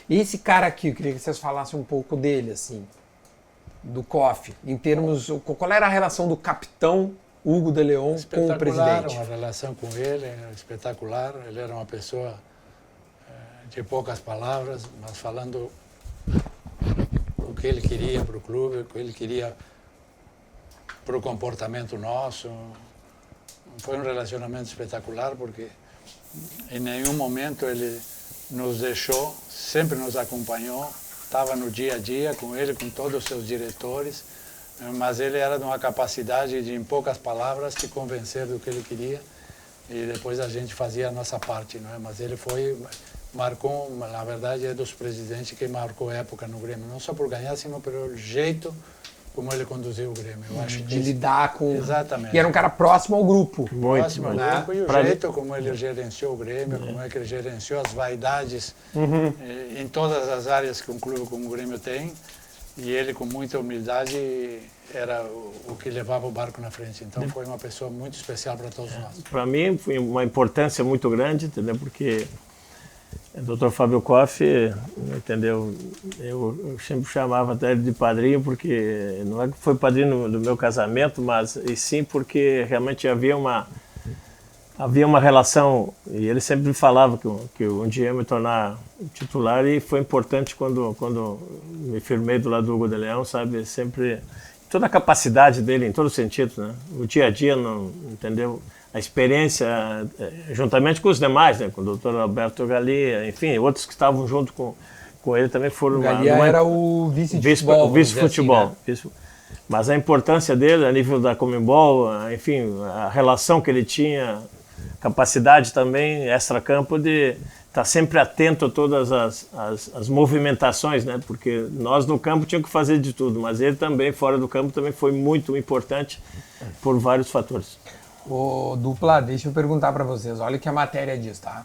E esse cara aqui, eu queria que vocês falassem um pouco dele, assim, do COF, em termos, qual era a relação do capitão Hugo de Leon com o presidente? Uma relação com ele espetacular. Ele era uma pessoa de poucas palavras, mas falando o que ele queria para o clube, o que ele queria para o comportamento nosso. Foi um relacionamento espetacular, porque em nenhum momento ele nos deixou, sempre nos acompanhou, estava no dia a dia com ele, com todos os seus diretores, mas ele era de uma capacidade de, em poucas palavras, te convencer do que ele queria, e depois a gente fazia a nossa parte, não é? Mas ele marcou, na verdade, é dos presidentes que marcou época no Grêmio, não só por ganhar, sino pelo jeito como ele conduziu o Grêmio. Eu acho de lidar com... Exatamente. E era um cara próximo ao grupo. Próximo ao grupo, e o jeito como ele gerenciou o Grêmio, como é que ele gerenciou as vaidades em todas as áreas que um clube como o Grêmio tem. E ele, com muita humildade, era o que levava o barco na frente. Então foi uma pessoa muito especial para todos nós. Para mim foi uma importância muito grande, entendeu? Porque o Dr. Fábio Koff, entendeu? Eu sempre chamava até ele de padrinho, porque não é que foi padrinho do meu casamento, mas e sim porque realmente havia uma relação, e ele sempre me falava que um dia ia me tornar titular, e foi importante quando me firmei do lado do Hugo de Leão, sabe? Sempre, toda a capacidade dele, em todos os sentidos, né? O dia a dia, entendeu? A experiência, juntamente com os demais, né? Com o Dr. Alberto Galia, enfim, outros que estavam junto com ele também foram... O Galia era o vice de futebol. O vice-futebol, assim, né? Mas a importância dele a nível da Conmebol, enfim, a relação que ele tinha, capacidade também, extra-campo, de estar sempre atento a todas as movimentações, né? Porque nós no campo tínhamos que fazer de tudo, mas ele também, fora do campo, também foi muito importante por vários fatores. Ô, Dupla, deixa eu perguntar para vocês, olha o que a matéria diz, tá?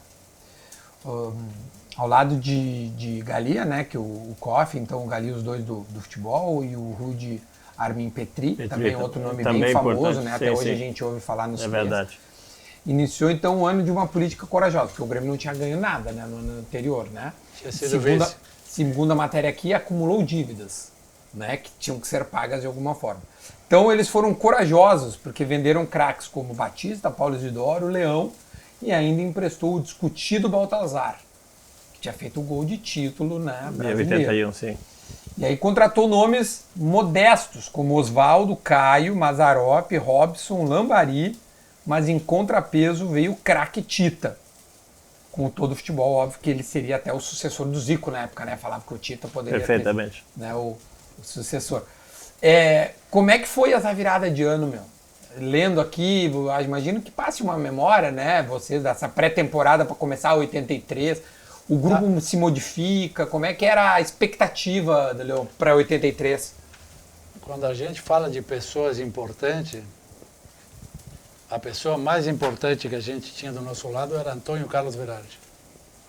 Ao lado de Galia, né, que o Koff, então o Galia, os dois do futebol, e o Rudi Armin Petri, também outro nome também bem famoso, né? Até sim, hoje sim. A gente ouve falar nos filmes. É verdade. Iniciou então um ano de uma política corajosa, porque o Grêmio não tinha ganho nada, né, no ano anterior, né? Segunda matéria aqui, acumulou dívidas, né, que tinham que ser pagas de alguma forma. Então eles foram corajosos, porque venderam craques como Batista, Paulo Isidoro, Leão, e ainda emprestou o discutido Baltazar, que tinha feito o gol de título, né, brasileiro. 81, sim. E aí contratou nomes modestos, como Osvaldo, Caio, Mazzaropi, Robson, Lambari, mas em contrapeso veio o craque Tita. Como todo futebol, óbvio que ele seria até o sucessor do Zico na época, né? Falava que o Tita poderia perfeitamente ter, né, o sucessor. Como é que foi essa virada de ano, meu? Lendo aqui, imagino que passe uma memória, né? Vocês, dessa pré-temporada para começar 83, o grupo se modifica, como é que era a expectativa para 83? Quando a gente fala de pessoas importantes, a pessoa mais importante que a gente tinha do nosso lado era Antônio Carlos Verardi.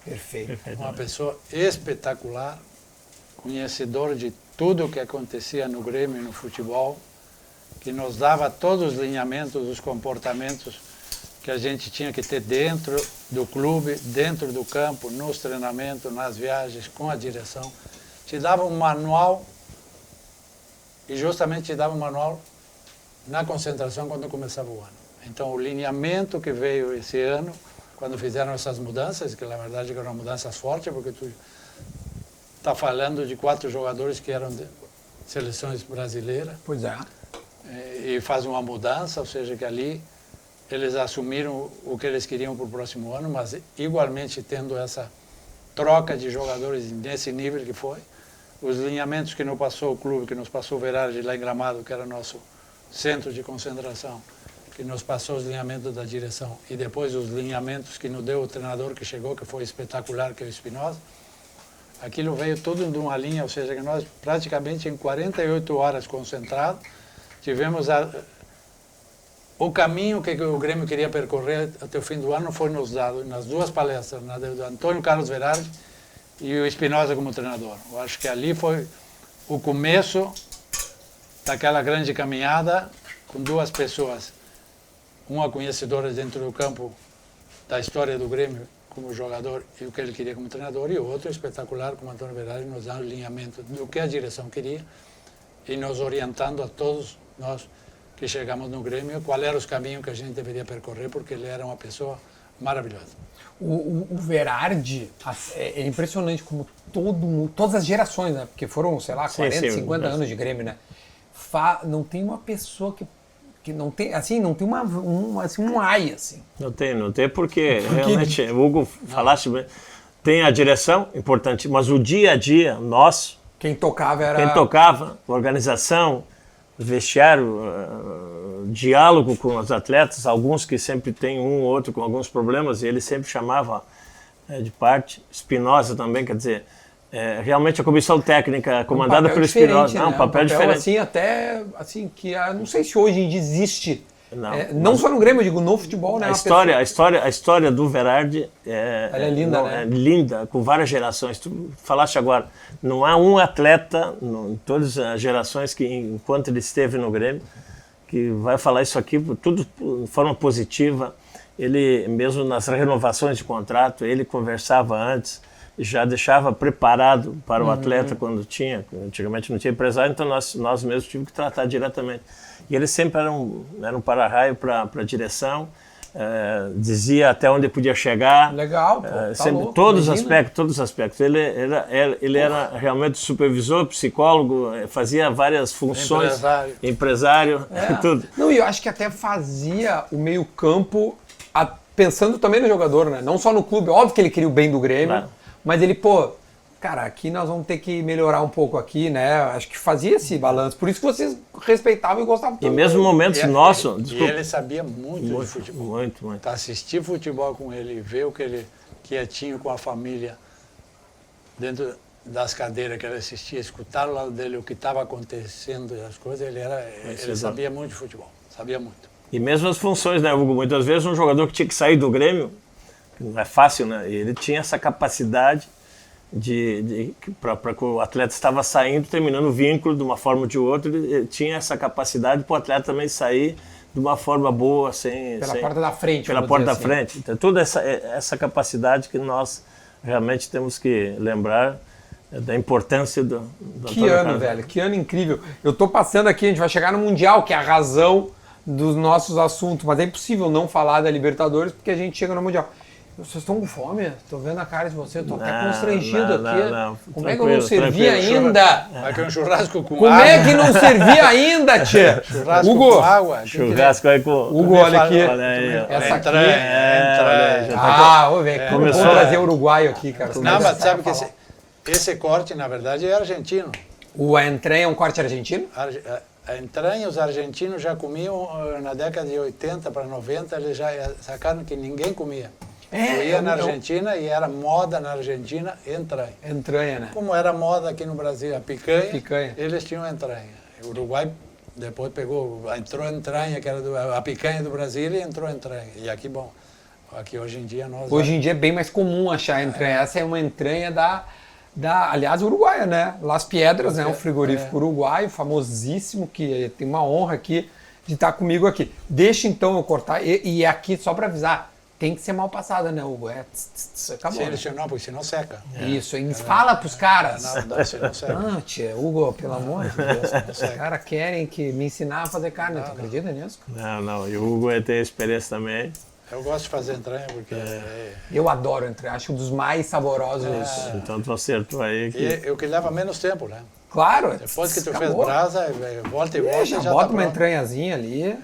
Perfeito. Uma pessoa espetacular, conhecedor de tudo o que acontecia no Grêmio e no futebol, que nos dava todos os lineamentos, os comportamentos que a gente tinha que ter dentro do clube, dentro do campo, nos treinamentos, nas viagens, com a direção. Te dava um manual, e justamente te dava um manual na concentração quando começava o ano. Então, o lineamento que veio esse ano, quando fizeram essas mudanças, que na verdade eram mudanças fortes, porque tu está falando de 4 jogadores que eram de seleções brasileiras. Pois é. E faz uma mudança, ou seja, que ali eles assumiram o que eles queriam para o próximo ano, mas igualmente tendo essa troca de jogadores nesse nível que foi. Os lineamentos que nos passou o clube, que nos passou o Verardi lá em Gramado, que era nosso centro de concentração, que nos passou os lineamentos da direção, e depois os lineamentos que nos deu o treinador que chegou, que foi espetacular, que é o Espinosa. Aquilo veio tudo de uma linha, ou seja, que nós praticamente em 48 horas concentrados, tivemos o caminho que o Grêmio queria percorrer até o fim do ano foi nos dado nas duas palestras, na do Antônio Carlos Verardi e o Espinosa como treinador. Eu acho que ali foi o começo daquela grande caminhada com duas pessoas, uma conhecedora dentro do campo da história do Grêmio, como jogador e o que ele queria como treinador, e outro espetacular como Antônio Berardi, nos dando alinhamento do que a direção queria e nos orientando a todos nós que chegamos no Grêmio qual era os caminhos que a gente deveria percorrer, porque ele era uma pessoa maravilhosa. O Berardi é impressionante como todas as gerações, né? Porque foram, sei lá, 40, 50 anos de Grêmio, né? Não tem uma pessoa que não tem, assim, não tem um ai, assim. Não tem porque realmente, o Hugo falasse bem, tem a direção, importante, mas o dia a dia, nós... Quem tocava, organização, vestiário, diálogo com os atletas, alguns que sempre tem um ou outro com alguns problemas, e ele sempre chamava de parte. Espinosa também, quer dizer, realmente a comissão técnica comandada pelo Espinosa, né? Um papel diferente. Assim, até, assim, que não sei se hoje ainda existe, não só no Grêmio, eu digo no futebol, né? A história do Berardi ela é linda, né? É linda, com várias gerações. Tu falaste agora, não há um atleta em todas as gerações que, enquanto ele esteve no Grêmio, que vai falar isso aqui, tudo de forma positiva. Ele, mesmo nas renovações de contrato, ele conversava antes, já deixava preparado para o atleta quando tinha. Antigamente não tinha empresário, então nós mesmos tivemos que tratar diretamente. E ele sempre era um para-raio para a direção, dizia até onde podia chegar. Legal, pô, sempre, louco, todos os aspectos. Ele era realmente supervisor, psicólogo, fazia várias funções. Empresário, tudo. Não, e eu acho que até fazia o meio-campo pensando também no jogador, né? Não só no clube. Óbvio que ele queria o bem do Grêmio, claro. Mas ele, cara, aqui nós vamos ter que melhorar um pouco aqui, né? Acho que fazia esse balanço. Por isso que vocês respeitavam e gostavam tanto. E mesmo momentos nossos... E ele sabia muito de futebol. Muito. Tá, assistir futebol com ele, ver o que ele quietinho com a família, dentro das cadeiras que ele assistia, escutar ao lado dele o que estava acontecendo, as coisas, ele sabia muito de futebol. Sabia muito. E mesmo as funções, né, Hugo? Muitas vezes um jogador que tinha que sair do Grêmio, que não é fácil, né? Ele tinha essa capacidade para que o atleta estava saindo, terminando o vínculo de uma forma ou de outra, ele tinha essa capacidade para o atleta também sair de uma forma boa, pela porta da frente. Pela porta da frente. Então, toda essa capacidade que nós realmente temos que lembrar da importância do Que ano, velho, que ano incrível. Eu tô passando aqui, a gente vai chegar no Mundial, que é a razão dos nossos assuntos, mas é impossível não falar da Libertadores porque a gente chega no Mundial. Vocês estão com fome? Tô vendo a cara de vocês, tô até constrangido aqui. Não, como é que eu não servi ainda? Vai ter um churrasco com como água. Como é que não servi ainda, tia? Churrasco Hugo, com água. Churrasco aí com... Hugo, olha aqui. Olha aí, essa aqui. Vou ver. Começou a trazer uruguaio aqui, cara. Não, mas sabe que esse corte, na verdade, é argentino. O entranha é um corte argentino? A entranha, os argentinos já comiam na década de 80 para 90, eles já sacaram que ninguém comia. Eu ia na Argentina e era moda na Argentina entranha. Entranha, né? Como era moda aqui no Brasil a picanha. Eles tinham entranha. O Uruguai depois entrou entranha, que era a picanha do Brasil, e entrou entranha. E aqui, bom, aqui hoje em dia nós... Hoje em dia é bem mais comum achar entranha. Essa é uma entranha aliás, uruguaia, né? Las Piedras, né? Um frigorífico uruguaio, famosíssimo, que tem uma honra aqui de estar comigo aqui. Deixa então eu cortar, e aqui só para avisar, tem que ser mal passada, né, Hugo? Acabou. Sim, né? Não, porque senão seca. Isso, fala pros caras. Não, senão seca. Não, tia, Hugo, pelo amor de Deus. Os caras querem me ensinar a fazer carne, tu acredita nisso? Não, e o Hugo tem experiência também. Eu gosto de fazer entranha porque... Eu adoro entranha, acho um dos mais saborosos. Então tu acertou aí. E o que leva menos tempo, né? Claro. Depois que tu fez brasa, volta e volta, já bota tá uma entranhazinha ali.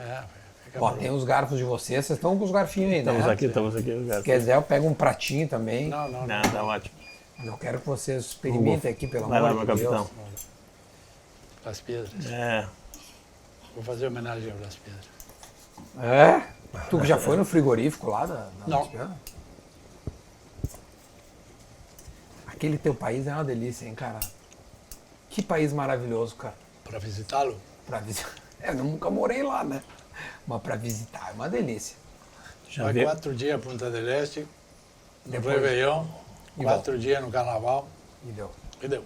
Ó, bom. Tem os garfos de vocês estão com os garfinhos aí, né? Estamos aqui. Se quiser, eu pego um pratinho também. Não, tá ótimo. Eu quero que vocês experimentem aqui, pelo amor de Deus. Capitão. Las Piedras. Vou fazer homenagem ao Las Piedras. Tu que já foi no frigorífico lá Não. Aquele teu país é uma delícia, hein, cara? Que país maravilhoso, cara. Para visitá-lo? Para visitar. Eu nunca morei lá, né? Mas para visitar é uma delícia. Vai 4 dias a Punta del Este, no Réveillon, 4 dias no Carnaval. E deu. E deu.